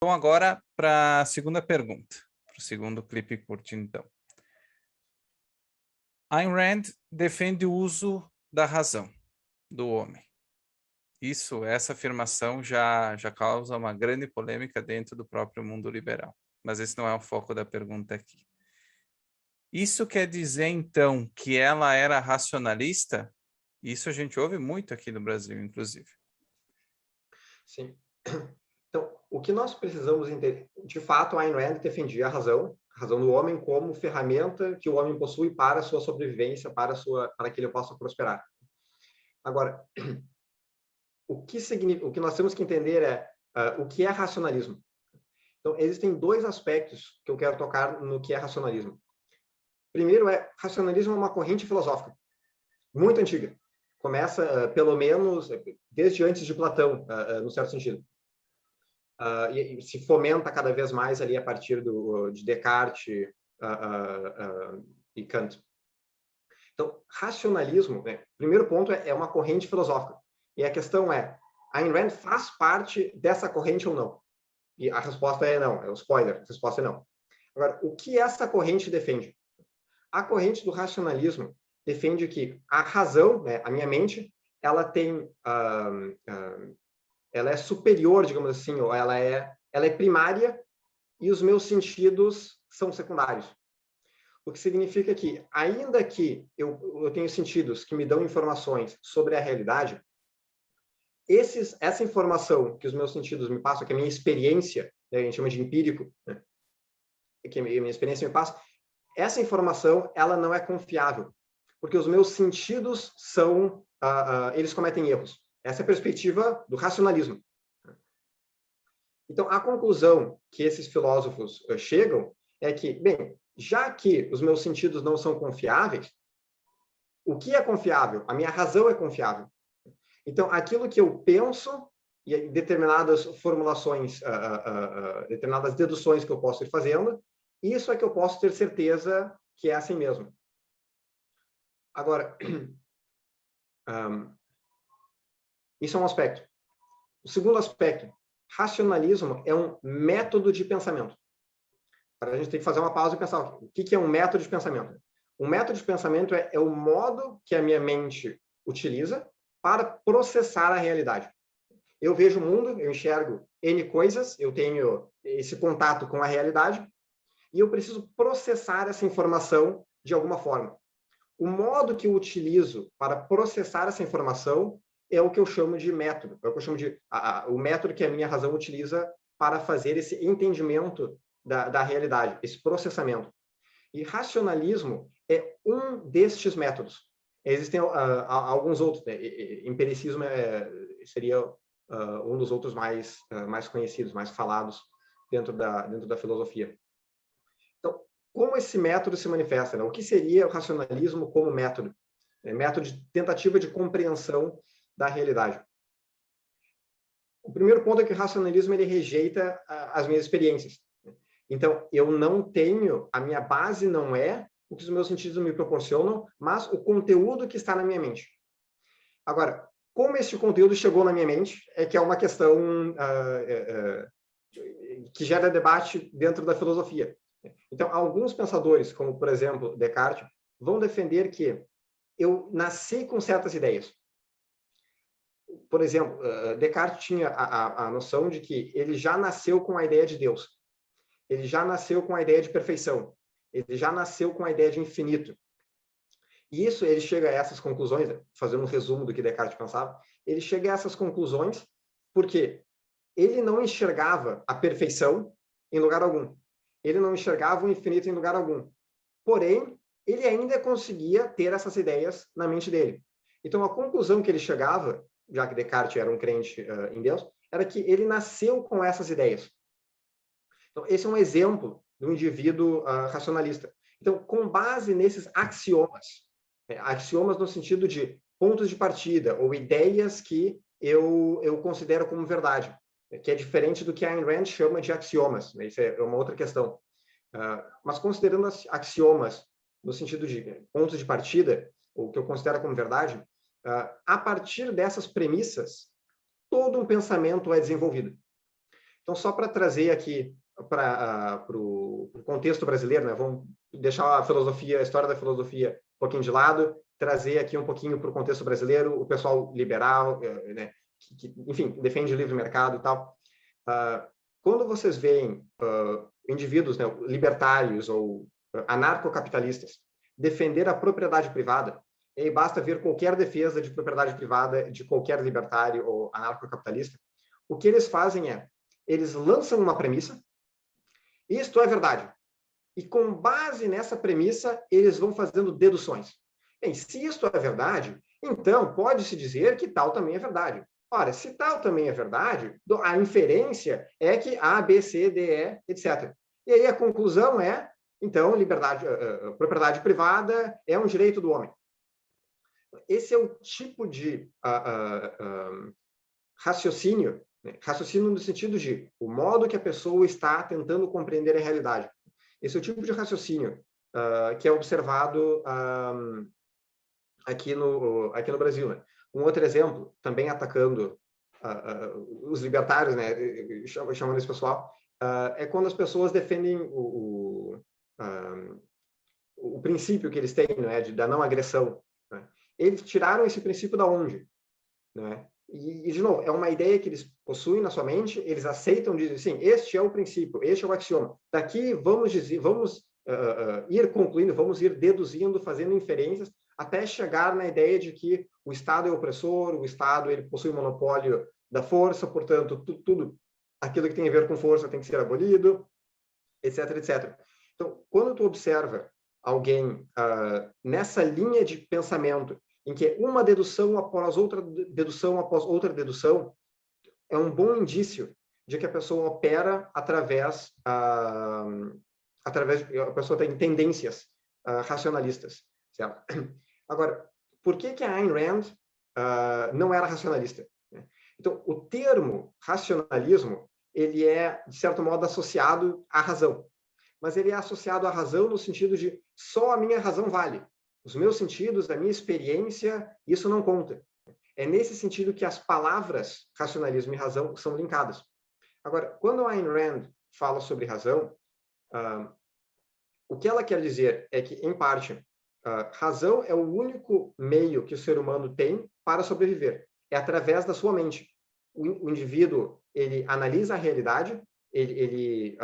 Então, agora para a segunda pergunta, para o segundo clipe curto, então. Ayn Rand defende o uso da razão do homem. Essa afirmação já causa uma grande polêmica dentro do próprio mundo liberal. Mas esse não é o foco da pergunta aqui. Isso quer dizer, então, que ela era racionalista? Isso a gente ouve muito aqui no Brasil, inclusive. Sim. Então, o que nós precisamos entender, de fato, a Ayn Rand defendia a razão do homem como ferramenta que o homem possui para a sua sobrevivência, para que ele possa prosperar. Agora, o que nós temos que entender é o que é racionalismo. Então, existem dois aspectos que eu quero tocar no que é racionalismo. Primeiro racionalismo é uma corrente filosófica muito antiga. Começa, pelo menos, desde antes de Platão, no certo sentido. E se fomenta cada vez mais ali a partir de Descartes e Kant. Então, racionalismo, primeiro ponto, é uma corrente filosófica. E a questão é, Ayn Rand faz parte dessa corrente ou não? E a resposta é não, é o spoiler, a resposta é não. Agora, o que essa corrente defende? A corrente do racionalismo defende que a razão, a minha mente, ela tem, ela é superior, digamos assim, ou ela é primária e os meus sentidos são secundários. O que significa que, ainda que eu tenho sentidos que me dão informações sobre a realidade, essa informação que os meus sentidos me passam, que é a minha experiência, a gente chama de empírico, que a minha experiência me passa, essa informação ela não é confiável, porque os meus sentidos eles cometem erros. Essa é a perspectiva do racionalismo. Então, a conclusão que esses filósofos chegam é que, bem, já que os meus sentidos não são confiáveis, o que é confiável? A minha razão é confiável. Então, aquilo que eu penso e determinadas formulações, determinadas deduções que eu posso ir fazendo, isso é que eu posso ter certeza que é assim mesmo. Agora, isso é um aspecto. O segundo aspecto, racionalismo é um método de pensamento. A gente tem que fazer uma pausa e pensar, o que é um método de pensamento? Um método de pensamento é o modo que a minha mente utiliza para processar a realidade. Eu vejo o mundo, eu enxergo N coisas, eu tenho esse contato com a realidade, e eu preciso processar essa informação de alguma forma. O modo que eu utilizo para processar essa informação é o que eu chamo de método. É o que eu chamo de o método que a minha razão utiliza para fazer esse entendimento da realidade, esse processamento. E racionalismo é um destes métodos. Existem alguns outros. Empiricismo seria um dos outros mais conhecidos, mais falados dentro da filosofia. Então, como esse método se manifesta? Né? O que seria o racionalismo como método? Método de tentativa de compreensão da realidade. O primeiro ponto é que o racionalismo ele rejeita as minhas experiências. Então, a minha base não é o que os meus sentidos me proporcionam, mas o conteúdo que está na minha mente. Agora, como esse conteúdo chegou na minha mente é que é uma questão que gera debate dentro da filosofia. Então, alguns pensadores, como, por exemplo, Descartes, vão defender que eu nasci com certas ideias. Por exemplo, Descartes tinha a noção de que ele já nasceu com a ideia de Deus. Ele já nasceu com a ideia de perfeição. Ele já nasceu com a ideia de infinito. E isso, ele chega a essas conclusões, fazendo um resumo do que Descartes pensava, ele chega a essas conclusões porque ele não enxergava a perfeição em lugar algum. Ele não enxergava o infinito em lugar algum. Porém, ele ainda conseguia ter essas ideias na mente dele. Então, a conclusão que ele chegava, já que Descartes era um crente em Deus, era que ele nasceu com essas ideias. Então, esse é um exemplo do indivíduo racionalista. Então, com base nesses axiomas, axiomas no sentido de pontos de partida ou ideias que eu considero como verdade, que é diferente do que a Ayn Rand chama de axiomas. Isso é uma outra questão. Mas considerando axiomas no sentido de pontos de partida, ou que eu considero como verdade, a partir dessas premissas, todo um pensamento é desenvolvido. Então, só para trazer aqui para o contexto brasileiro, né? Vamos deixar a filosofia, a história da filosofia um pouquinho de lado, trazer aqui um pouquinho para o contexto brasileiro, o pessoal liberal, né? Enfim, defende o livre mercado e tal. Quando vocês veem indivíduos, né, libertários ou anarcocapitalistas defender a propriedade privada, e aí basta ver qualquer defesa de propriedade privada de qualquer libertário ou anarcocapitalista, o que eles fazem é, eles lançam uma premissa, isto é verdade, e com base nessa premissa, eles vão fazendo deduções. Bem, se isto é verdade, então pode-se dizer que tal também é verdade. Ora, se tal também é verdade, a inferência é que A, B, C, D, E, etc. E aí a conclusão é, então, propriedade privada é um direito do homem. Esse é o tipo de raciocínio, né? Raciocínio no sentido de o modo que a pessoa está tentando compreender a realidade. Esse é o tipo de raciocínio que é observado aqui no Brasil, né? Um outro exemplo, também atacando os libertários, né, chamando esse pessoal, é quando as pessoas defendem o princípio que eles têm, né, da não agressão. Né? Eles tiraram esse princípio da onde? Né? E, de novo, é uma ideia que eles possuem na sua mente, eles aceitam, dizem assim, este é o princípio, este é o axioma. Daqui vamos ir concluindo, vamos ir deduzindo, fazendo inferências, até chegar na ideia de que o Estado é opressor, o Estado ele possui o monopólio da força, portanto, tudo aquilo que tem a ver com força tem que ser abolido, etc, etc. Então, quando tu observa alguém nessa linha de pensamento, em que uma dedução após outra dedução, é um bom indício de que a pessoa opera através a pessoa tem tendências racionalistas, certo? Agora, por que a Ayn Rand não era racionalista? Então, o termo racionalismo, ele é, de certo modo, associado à razão. Mas ele é associado à razão no sentido de só a minha razão vale. Os meus sentidos, a minha experiência, isso não conta. É nesse sentido que as palavras racionalismo e razão são linkadas. Agora, quando a Ayn Rand fala sobre razão, o que ela quer dizer é que, em parte, razão é o único meio que o ser humano tem para sobreviver. É através da sua mente. O indivíduo, ele analisa a realidade, ele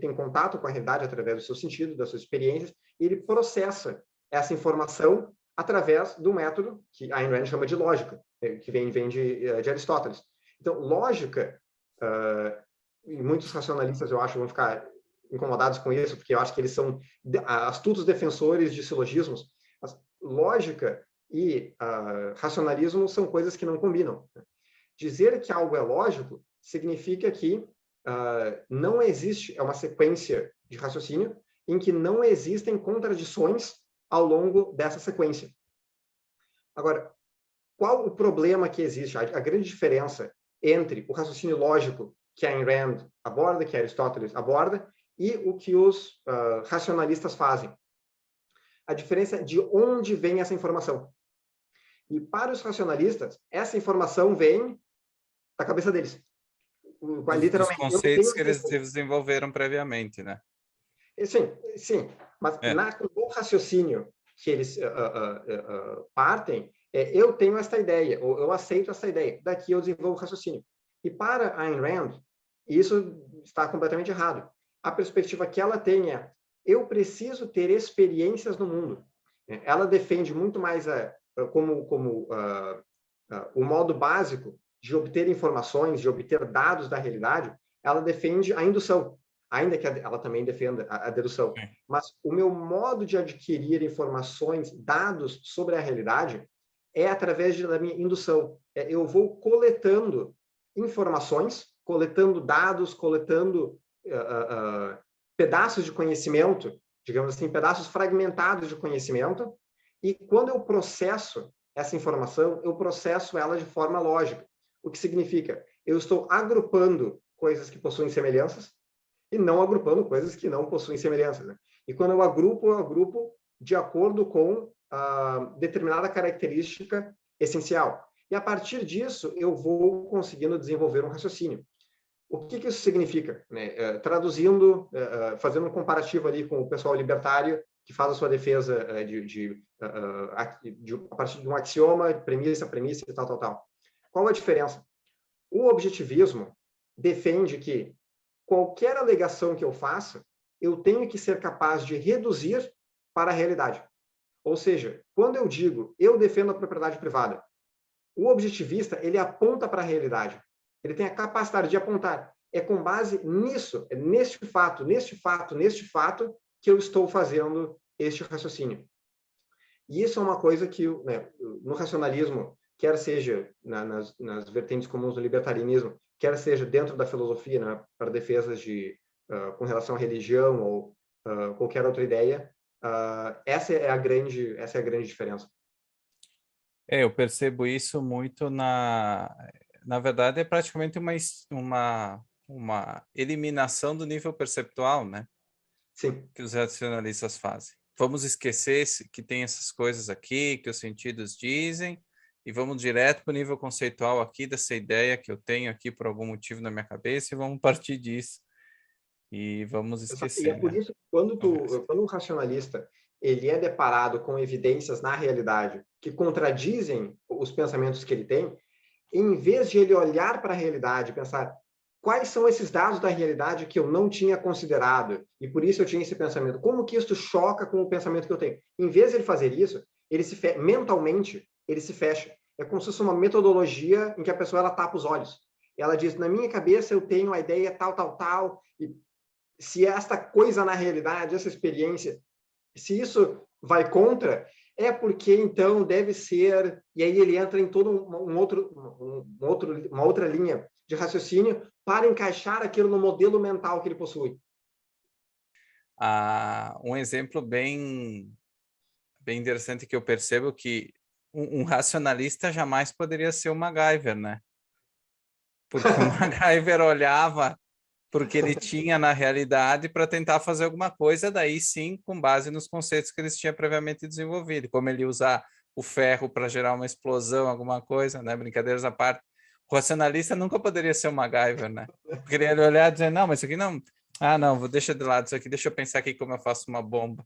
tem contato com a realidade através do seu sentido, das suas experiências, e ele processa essa informação através do método que a Ayn Rand chama de lógica, que vem de Aristóteles. Então, lógica, e muitos racionalistas, eu acho, vão ficar incomodados com isso, porque eu acho que eles são astutos defensores de silogismos. Mas lógica e racionalismo são coisas que não combinam. Dizer que algo é lógico significa que não existe, é uma sequência de raciocínio em que não existem contradições ao longo dessa sequência. Agora, qual o problema que existe? A grande diferença entre o raciocínio lógico que a Ayn Rand aborda, que Aristóteles aborda, e o que os racionalistas fazem. A diferença é de onde vem essa informação. E para os racionalistas, essa informação vem da cabeça deles. Dos conceitos que eles desenvolveram previamente, né? Sim. Mas no raciocínio que eles partem, eu tenho esta ideia, ou eu aceito essa ideia, daqui eu desenvolvo o raciocínio. E para Ayn Rand, isso está completamente errado. A perspectiva que ela tem é, eu preciso ter experiências no mundo. Ela defende muito mais o modo básico de obter informações, de obter dados da realidade, ela defende a indução, ainda que ela também defenda a dedução. Mas o meu modo de adquirir informações, dados sobre a realidade, é através da minha indução. Eu vou coletando informações, coletando dados, coletando pedaços de conhecimento, digamos assim, pedaços fragmentados de conhecimento, e quando eu processo essa informação, eu processo ela de forma lógica. O que significa? Eu estou agrupando coisas que possuem semelhanças e não agrupando coisas que não possuem semelhanças. Né? E quando eu agrupo de acordo com determinada característica essencial. E a partir disso, eu vou conseguindo desenvolver um raciocínio. O que isso significa? Né? Traduzindo, fazendo um comparativo ali com o pessoal libertário que faz a sua defesa a partir de um axioma, premissa e tal. Qual a diferença? O objetivismo defende que qualquer alegação que eu faça, eu tenho que ser capaz de reduzir para a realidade. Ou seja, quando eu digo eu defendo a propriedade privada, o objetivista ele aponta para a realidade. Ele tem a capacidade de apontar. É com base nisso, é neste fato, que eu estou fazendo este raciocínio. E isso é uma coisa que, né, no racionalismo, quer seja nas vertentes comuns do libertarianismo, quer seja dentro da filosofia, né, para defesas com relação à religião ou qualquer outra ideia, essa é a grande diferença. Eu percebo isso muito na verdade, é praticamente uma eliminação do nível perceptual, né? Sim. Que os racionalistas fazem. Vamos esquecer que tem essas coisas aqui, que os sentidos dizem, e vamos direto para o nível conceitual aqui, dessa ideia que eu tenho aqui por algum motivo na minha cabeça, e vamos partir disso. E vamos esquecer. E é por isso que quando um racionalista ele é deparado com evidências na realidade que contradizem os pensamentos que ele tem, em vez de ele olhar para a realidade e pensar quais são esses dados da realidade que eu não tinha considerado e por isso eu tinha esse pensamento, como que isso choca com o pensamento que eu tenho? Em vez de ele fazer isso, mentalmente ele se fecha. É como se fosse uma metodologia em que a pessoa ela tapa os olhos. Ela diz, na minha cabeça eu tenho a ideia tal, e se esta coisa na realidade, essa experiência, se isso vai contra, é porque então deve ser, e aí ele entra em toda uma outra linha de raciocínio para encaixar aquilo no modelo mental que ele possui. Um exemplo bem interessante que eu percebo que um racionalista jamais poderia ser o MacGyver, né? Porque o MacGyver olhava porque ele tinha na realidade para tentar fazer alguma coisa, daí sim, com base nos conceitos que eles tinham previamente desenvolvido, como ele usar o ferro para gerar uma explosão, alguma coisa, né? Brincadeiras à parte. O racionalista nunca poderia ser o MacGyver, né? Porque ele olhar e dizer, não, mas isso aqui não... não, deixa de lado isso aqui, deixa eu pensar aqui como eu faço uma bomba.